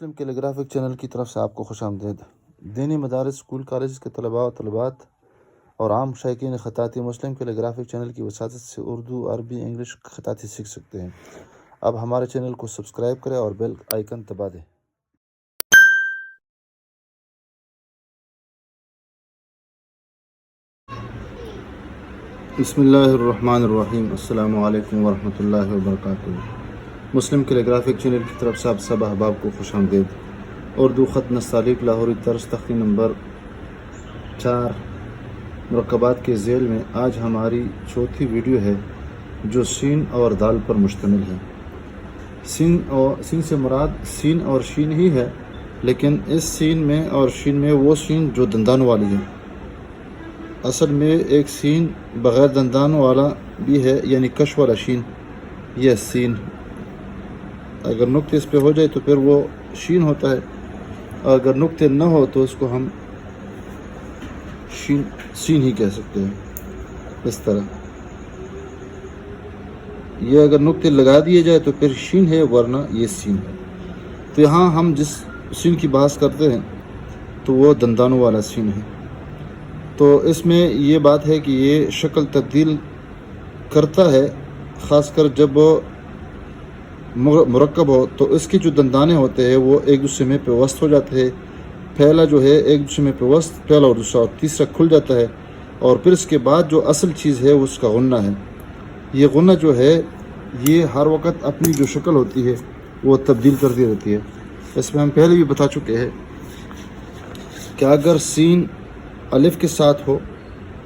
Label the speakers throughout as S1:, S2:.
S1: مسلم کیلیگرافک channel کی طرف سے آپ کو خوش آمدید۔ دینی مدارس، اسکول، کالجز کے طلباء و طالبات اور عام شائقین خطاطی مسلم کیلیگرافک چینل کی وساطت سے اردو، عربی، انگلش خطاطی سیکھ سکتے ہیں۔ اب ہمارے چینل کو سبسکرائب کریں اور بیل آئیکن دبا دیں۔ بسم اللہ الرحمن الرحیم۔ السلام علیکم ورحمۃ اللہ وبرکاتہ۔ مسلم کیلیگرافک چینل کی طرف سے آپ سب احباب کو خوش آمدید۔ اردو خط نستعلیق لاہوری طرز تختی نمبر 4 مرکبات کے ذیل میں آج ہماری چوتھی ویڈیو ہے جو سین اور دال پر مشتمل ہے۔ سین سے مراد سین اور شین ہی ہے، لیکن اس سین میں اور شین میں وہ سین جو دندانوں والی ہے۔ اصل میں ایک سین بغیر دندانوں والا بھی ہے، یعنی کش والا شین، یہ سین۔ اگر نقطے اس پہ ہو جائے تو پھر وہ شین ہوتا ہے، اور اگر نقطے نہ ہو تو اس کو ہم سین ہی کہہ سکتے ہیں۔ اس طرح یہ اگر نقطے لگا دیے جائے تو پھر شین ہے، ورنہ یہ سین ہے۔ تو یہاں ہم جس سین کی بحث کرتے ہیں تو وہ دندانوں والا سین ہے۔ تو اس میں یہ بات ہے کہ یہ شکل تبدیل کرتا ہے، خاص کر جب وہ مرکب ہو تو اس کے جو دندانے ہوتے ہیں وہ ایک دوسرے میں پیوست ہو جاتے ہیں۔ پہلا جو ہے ایک دوسرے میں پیوست، پہلا اور دوسرا، اور تیسرا کھل جاتا ہے، اور پھر اس کے بعد جو اصل چیز ہے وہ اس کا غنہ ہے۔ یہ غنہ جو ہے یہ ہر وقت اپنی جو شکل ہوتی ہے وہ تبدیل کرتی رہتی ہے۔ اس میں ہم پہلے بھی بتا چکے ہیں کہ اگر سین الف کے ساتھ ہو،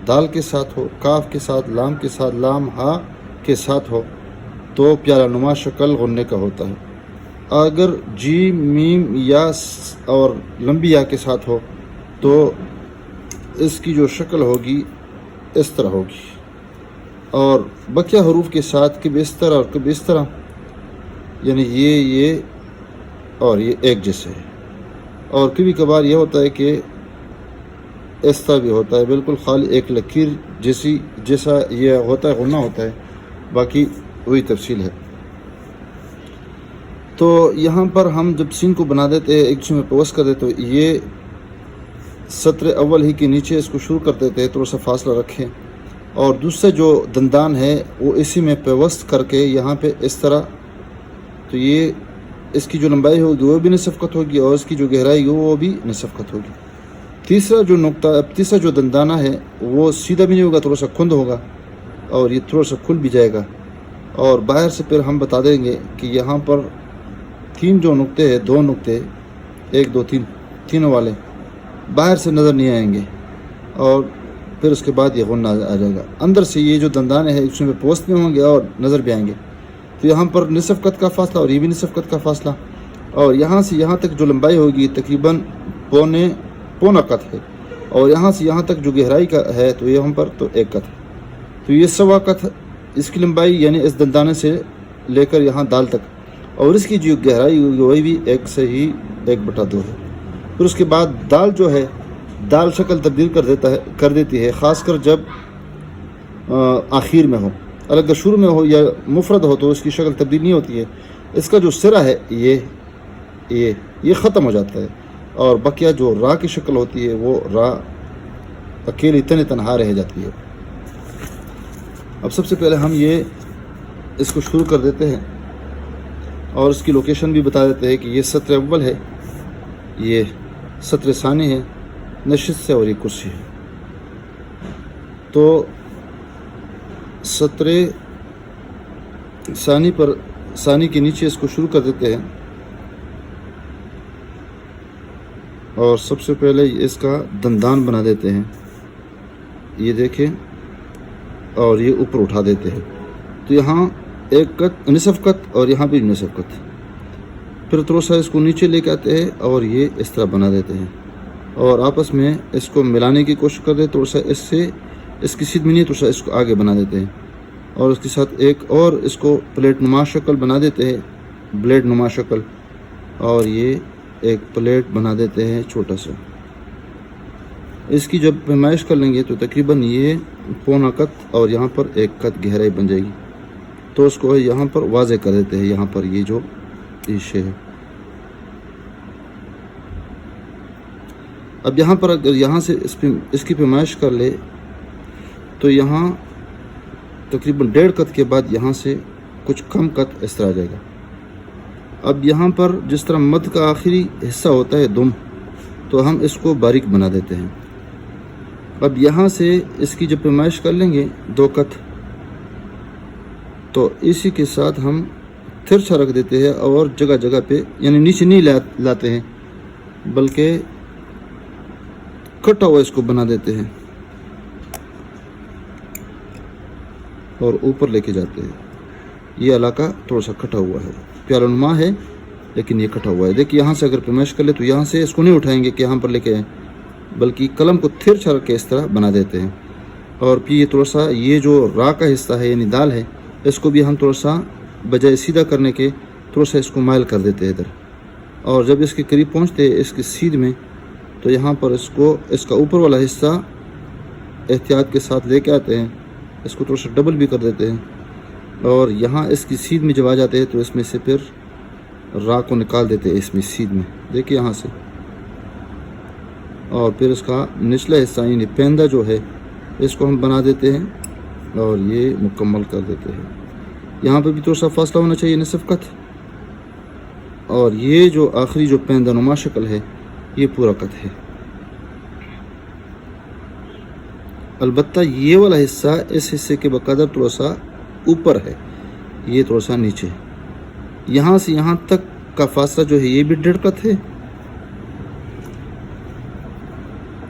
S1: دال کے ساتھ ہو، کاف کے ساتھ، لام کے ساتھ، لام ہا کے ساتھ ہو تو پیالہ نما شکل غنے کا ہوتا ہے۔ اگر جیم، میم، یا اور لمبی یا کے ساتھ ہو تو اس کی جو شکل ہوگی اس طرح ہوگی، اور بقیہ حروف کے ساتھ کبھی اس طرح اور کبھی اس طرح، یعنی یہ اور یہ ایک جیسے ہے۔ اور کبھی کبھار یہ ہوتا ہے کہ اس طرح بھی ہوتا ہے، بالکل خالی ایک لکیر جیسا یہ ہوتا ہے، غنہ ہوتا ہے، باقی وہی تفصیل ہے۔ تو یہاں پر ہم جب سین کو بنا دیتے ہیں، ایک دوسرے میں پیوست کر دیتے، تو یہ سطر اول ہی کے نیچے اس کو شروع کر دیتے ہیں، تھوڑا سا فاصلہ رکھیں، اور دوسرے جو دندان ہے وہ اسی میں پیوست کر کے یہاں پہ اس طرح، تو یہ اس کی جو لمبائی ہوگی وہ بھی نصف قط ہوگی، اور اس کی جو گہرائی ہوگی وہ بھی نصف قط ہوگی۔ تیسرا جو دندانہ ہے وہ سیدھا بھی نہیں ہوگا، تھوڑا سا کھند ہوگا، اور یہ تھوڑا سا کھل بھی جائے گا۔ اور باہر سے پھر ہم بتا دیں گے کہ یہاں پر 3 جو نقطے ہیں، 2 نقطے، 1 2 3 تینوں والے باہر سے نظر نہیں آئیں گے، اور پھر اس کے بعد یہ غنہ آ جائے گا۔ اندر سے یہ جو دندانے ہیں اس میں پوست میں ہوں گے اور نظر بھی آئیں گے۔ تو یہاں پر نصف قط کا فاصلہ، اور یہ بھی نصف قط کا فاصلہ، اور یہاں سے یہاں تک جو لمبائی ہوگی تقریباً پونا قط ہے، اور یہاں سے یہاں تک جو گہرائی کا ہے تو یہاں پر تو 1 قط ہے، تو یہ 1.25 قط اس کی لمبائی، یعنی اس دندانے سے لے کر یہاں دال تک، اور اس کی جو گہرائی ہوگی وہی بھی 1 سے ہی 1/2 ہے۔ پھر اس کے بعد دال جو ہے، دال شکل تبدیل کر دیتی ہے، خاص کر جب آخر میں ہو۔ اگر شروع میں ہو یا مفرد ہو تو اس کی شکل تبدیل نہیں ہوتی ہے، اس کا جو سرا ہے یہ ختم ہو جاتا ہے، اور بقیہ جو را کی شکل ہوتی ہے وہ را اکیلی تنہا رہ جاتی ہے۔ اب سب سے پہلے ہم اس کو شروع کر دیتے ہیں، اور اس کی لوکیشن بھی بتا دیتے ہیں کہ یہ سطر اول ہے، یہ سطر ثانی ہے، نشست ہے، اور یہ کرسی ہے۔ تو سطر ثانی کے نیچے اس کو شروع کر دیتے ہیں، اور سب سے پہلے اس کا دندان بنا دیتے ہیں، یہ دیکھیں، اور یہ اوپر اٹھا دیتے ہیں۔ تو یہاں 1 قط، نصف قط، اور یہاں بھی نصف قط۔ پھر تھوڑا سا اس کو نیچے لے کے آتے ہیں اور یہ اس طرح بنا دیتے ہیں، اور آپس میں اس کو ملانے کی کوشش کرتے ہیں، تھوڑا سا اس کی سیدھ میں نہیں، تھوڑا سا اس کو آگے بنا دیتے ہیں، اور اس کے ساتھ ایک اور اس کو پلیٹ نما شکل بنا دیتے ہیں، بلیڈ نما شکل، اور یہ ایک پلیٹ بنا دیتے ہیں چھوٹا سا۔ اس کی جب پیمائش کر لیں گے تو تقریباً یہ پونا قط، اور یہاں پر 1 قط گہرائی بن جائے گی، تو اس کو یہاں پر واضح کر دیتے ہیں، یہاں پر یہ جو شے ہے۔ اب یہاں پر اگر یہاں سے اس کی پیمائش کر لے تو یہاں تقریباً 1.5 قط کے بعد یہاں سے کچھ کم قط اس طرح آ جائے گا. اب یہاں پر جس طرح مد کا آخری حصہ ہوتا ہے دم، تو ہم اس کو باریک بنا دیتے ہیں. اب یہاں سے اس کی جب پیمائش کر لیں گے 2 قط، تو اسی کے ساتھ ہم ترچھا رکھ دیتے ہیں اور جگہ جگہ پہ یعنی نیچے نہیں لاتے ہیں بلکہ کٹا ہوا اس کو بنا دیتے ہیں اور اوپر لے کے جاتے ہیں. یہ علاقہ تھوڑا سا کٹا ہوا ہے، پیالہ نما ہے لیکن یہ کٹا ہوا ہے. دیکھیے یہاں سے اگر پیمائش کر لے تو یہاں سے اس کو نہیں اٹھائیں گے کہ یہاں پر لے کے آئیں، بلکہ قلم کو ترچھا رکھ کے اس طرح بنا دیتے ہیں. اور پھر یہ تھوڑا سا یہ جو را کا حصہ ہے یعنی دال ہے، اس کو بھی ہم تھوڑا سا بجائے سیدھا کرنے کے تھوڑا سا اس کو مائل کر دیتے ہیں ادھر. اور جب اس کے قریب پہنچتے ہیں اس کی سیدھ میں، تو یہاں پر اس کا اوپر والا حصہ احتیاط کے ساتھ لے کے آتے ہیں، اس کو تھوڑا سا ڈبل بھی کر دیتے ہیں. اور یہاں اس کی سیدھ میں جب آ جاتے ہیں تو اس میں سے پھر را کو نکال دیتے ہیں اس میں سیدھ میں. دیکھیں یہاں سے، اور پھر اس کا نچلا حصہ یعنی پیندہ جو ہے اس کو ہم بنا دیتے ہیں اور یہ مکمل کر دیتے ہیں. یہاں پہ بھی تھوڑا سا فاصلہ ہونا چاہیے، نصف قط. اور یہ جو آخری جو پیندہ نما شکل ہے یہ پورا قط ہے. البتہ یہ والا حصہ اس حصے کے بقدر تھوڑا سا اوپر ہے، یہ تھوڑا سا نیچے. یہاں سے یہاں تک کا فاصلہ جو ہے یہ بھی 1.5 قط ہے،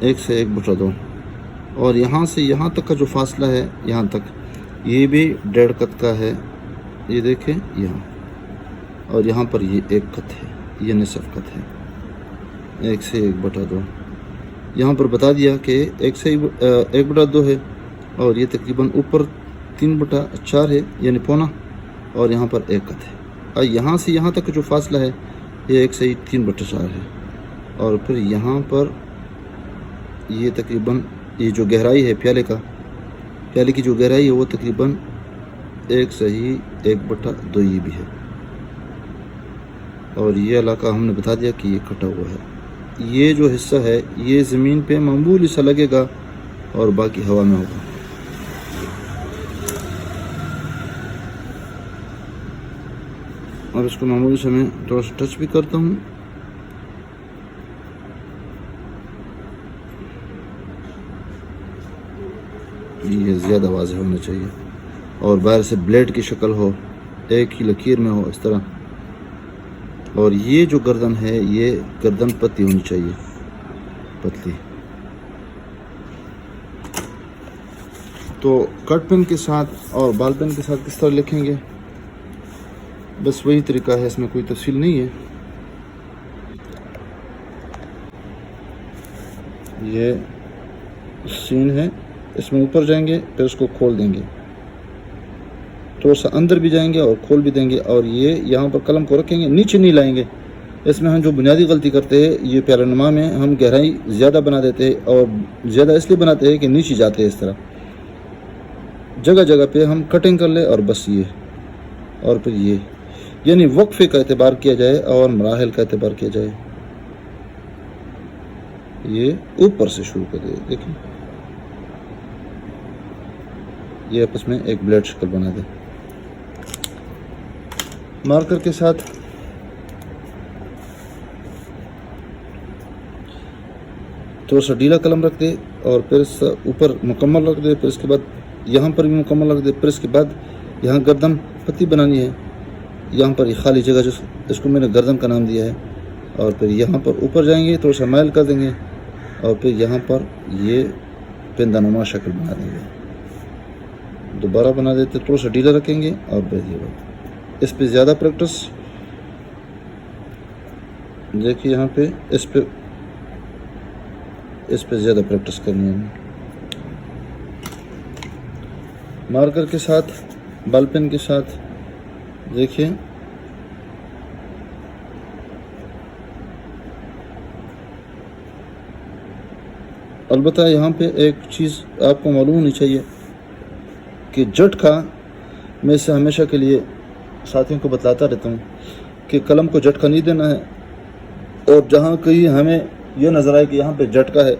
S1: 1 سے 1/2. اور یہاں سے یہاں تک کا جو فاصلہ ہے یہاں تک یہ بھی 1.5 قط کا ہے. یہ دیکھیں یہاں، اور یہاں پر یہ 1 قط ہے، یہ نصف قط ہے، 1 سے 1/2. یہاں پر بتا دیا کہ 1 سے 1/2 ہے، اور یہ تقریباً اوپر 3/4 ہے یعنی پونا، اور یہاں پر 1 قط ہے. اور یہاں سے یہاں تک جو فاصلہ ہے یہ 1 سے 3/4 ہے. اور پھر یہاں پر یہ تقریباً یہ جو گہرائی ہے پیالے کی جو گہرائی ہے وہ تقریباً 1 سے 1/2 یہ بھی ہے. اور یہ علاقہ ہم نے بتا دیا کہ یہ کٹا ہوا ہے. یہ جو حصہ ہے یہ زمین پہ معمولی سا لگے گا اور باقی ہوا میں ہوگا. اور اس کو معمولی سے میں تھوڑا سا ٹچ بھی کرتا ہوں. یہ زیادہ واضح ہونا چاہیے اور باہر سے بلیڈ کی شکل ہو، ایک ہی لکیر میں ہو اس طرح. اور یہ جو گردن ہے یہ گردن پتلی ہونی چاہیے، پتلی. تو کٹ پین کے ساتھ اور بال پین کے ساتھ کس طرح لکھیں گے، بس وہی طریقہ ہے، اس میں کوئی تفصیل نہیں ہے. یہ سین ہے، اس میں اوپر جائیں گے پھر اس کو کھول دیں گے، تھوڑا سا اندر بھی جائیں گے اور کھول بھی دیں گے. اور یہ یہاں پر قلم کو رکھیں گے، نیچے نہیں لائیں گے. اس میں ہم جو بنیادی غلطی کرتے ہیں یہ پیالہ نما میں ہم گہرائی زیادہ بنا دیتے ہیں، اور زیادہ اس لیے بناتے ہیں کہ نیچے جاتے ہیں اس طرح. جگہ جگہ پہ ہم کٹنگ کر لیں اور بس یہ، اور پھر یہ یعنی وقفے کا اعتبار کیا جائے اور مراحل کا اعتبار کیا جائے. یہ اوپر سے شروع کر دے. دیکھیں یہ آپس میں ایک بلیڈ شکل بنا دے. مارکر کے ساتھ تھوڑا سا ڈھیلا قلم رکھ دے اور پھر اوپر مکمل رکھ دے. پھر اس کے بعد یہاں پر بھی مکمل رکھ دے. پھر اس کے بعد یہاں گردن پتلی بنانی ہے. یہاں پر یہ خالی جگہ جو اس کو میں نے گردن کا نام دیا ہے. اور پھر یہاں پر اوپر جائیں گے، تھوڑا سا مائل کر دیں گے، اور پھر یہاں پر یہ پیندہ نما شکل بنا دیں گے. دوبارہ بنا دیتے، تھوڑا سا ڈھیلا رکھیں گے. اور پھر یہ بات اس پہ زیادہ پریکٹس دیکھیے، یہاں پہ اس پہ زیادہ پریکٹس کرنی ہے. مارکر کے ساتھ، بال پین کے ساتھ دیکھیے البتہ یہاں پہ ایک چیز آپ کو معلوم ہونی چاہیے کہ جھٹکا میں اسے ہمیشہ کے لیے ساتھیوں کو بتلاتا رہتا ہوں کہ قلم کو جھٹکا نہیں دینا ہے. اور جہاں کہیں ہمیں یہ نظر آئے کہ یہاں پہ جھٹکا ہے،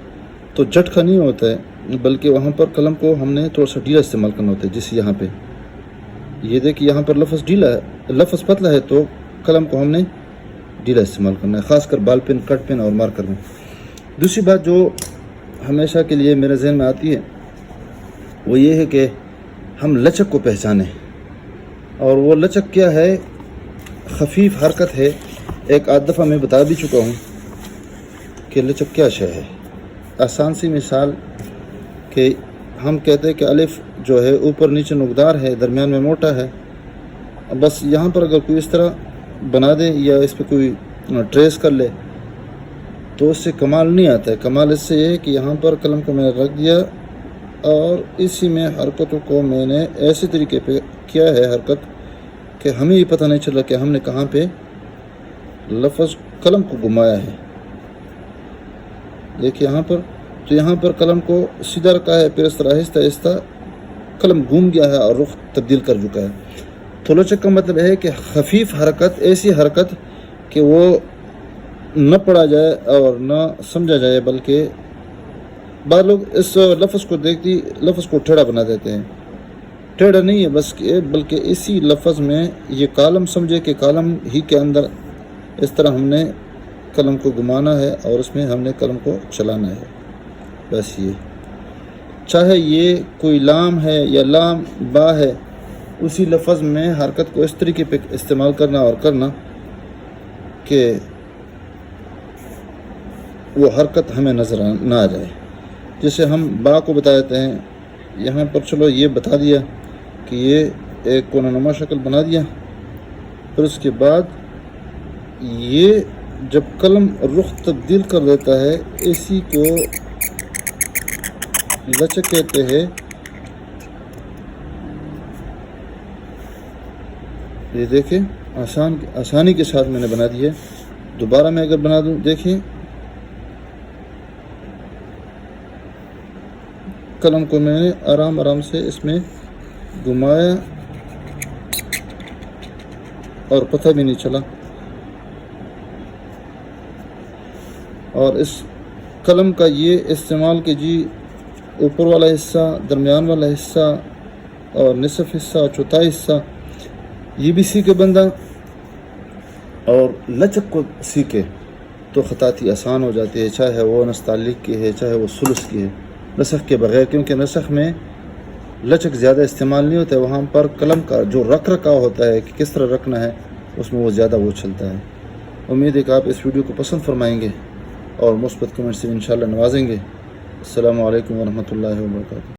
S1: تو جھٹکا نہیں ہوتا ہے، بلکہ وہاں پر قلم کو ہم نے تھوڑا سا ڈھیلا استعمال کرنا ہوتا ہے. جیسے یہاں پہ یہ دیکھیں، یہاں پر لفظ ڈھیلا ہے، لفظ پتلا ہے، تو قلم کو ہم نے ڈھیلا استعمال کرنا ہے، خاص کر بال پین، کٹ پین اور مارکر میں. دوسری بات جو ہمیشہ کے لیے میرے ذہن میں آتی ہے وہ یہ ہے کہ ہم لچک کو پہچانیں. اور وہ لچک کیا ہے؟ خفیف حرکت ہے. ایک آدھ دفعہ میں بتا بھی چکا ہوں کہ لچک کیا شے ہے. آسان سی مثال کہ ہم کہتے ہیں کہ الف جو ہے اوپر نیچے نوکدار ہے، درمیان میں موٹا ہے. بس یہاں پر اگر کوئی اس طرح بنا دے یا اس پہ کوئی ٹریس کر لے تو اس سے کمال نہیں آتا ہے. کمال اس سے یہ ہے کہ یہاں پر قلم کو میں نے رکھ دیا اور اسی میں حرکتوں کو میں نے ایسے طریقے پہ کیا ہے حرکت کہ ہمیں یہ پتہ نہیں چلا کہ ہم نے کہاں پہ لفظ قلم کو گھمایا ہے. دیکھیے یہاں پر، تو یہاں پر قلم کو سیدھا رکھا ہے، پھر اس طرح آہستہ آہستہ قلم گھوم گیا ہے اور رخ تبدیل کر چکا ہے. تو لچک کا مطلب ہے کہ خفیف حرکت، ایسی حرکت کہ وہ نہ پڑھا جائے اور نہ سمجھا جائے، بلکہ بعض لوگ اس لفظ کو دیکھتی لفظ کو ٹیڑھا بنا دیتے ہیں. ٹیڑھا نہیں ہے بس بلکہ اسی لفظ میں یہ کالم سمجھے کہ کالم ہی کے اندر اس طرح ہم نے قلم کو گھمانا ہے اور اس میں ہم نے قلم کو چلانا ہے. بس یہ چاہے یہ کوئی لام ہے یا لام با ہے، اسی لفظ میں حرکت کو اس طریقے پہ استعمال کرنا اور کرنا کہ وہ حرکت ہمیں نظر نہ آ جائے. جیسے ہم با کو بتا دیتے ہیں، یہاں پر چلو یہ بتا دیا کہ یہ ایک کونہ نما شکل بنا دیا، پھر اس کے بعد یہ جب قلم رخ تبدیل کر دیتا ہے اسی کو لچک کہتے ہیں. یہ دیکھیں آسانی کے ساتھ میں نے بنا دیا. دوبارہ میں اگر بنا دوں، دیکھیں قلم کو میں نے آرام آرام سے اس میں گھمایا اور پتہ بھی نہیں چلا. اور اس قلم کا یہ استعمال کہ جی اوپر والا حصہ، درمیان والا حصہ اور نصف حصہ اور چوتھائی حصہ یہ بھی سیکھے بندہ اور لچک کو سیکھے تو خطاطی آسان ہو جاتی ہے، چاہے وہ نستعلیق کی ہے چاہے وہ ثلث کی ہے، نسخ کے بغیر. کیونکہ نسخ میں لچک زیادہ استعمال نہیں ہوتا ہے، وہاں پر قلم کا جو رکھ رکھاؤ ہوتا ہے کہ کس طرح رکھنا ہے اس میں وہ زیادہ وہ چلتا ہے. امید ہے کہ آپ اس ویڈیو کو پسند فرمائیں گے اور مثبت کمنٹ سے انشاءاللہ نوازیں گے. السلام علیکم ورحمۃ اللہ وبرکاتہ.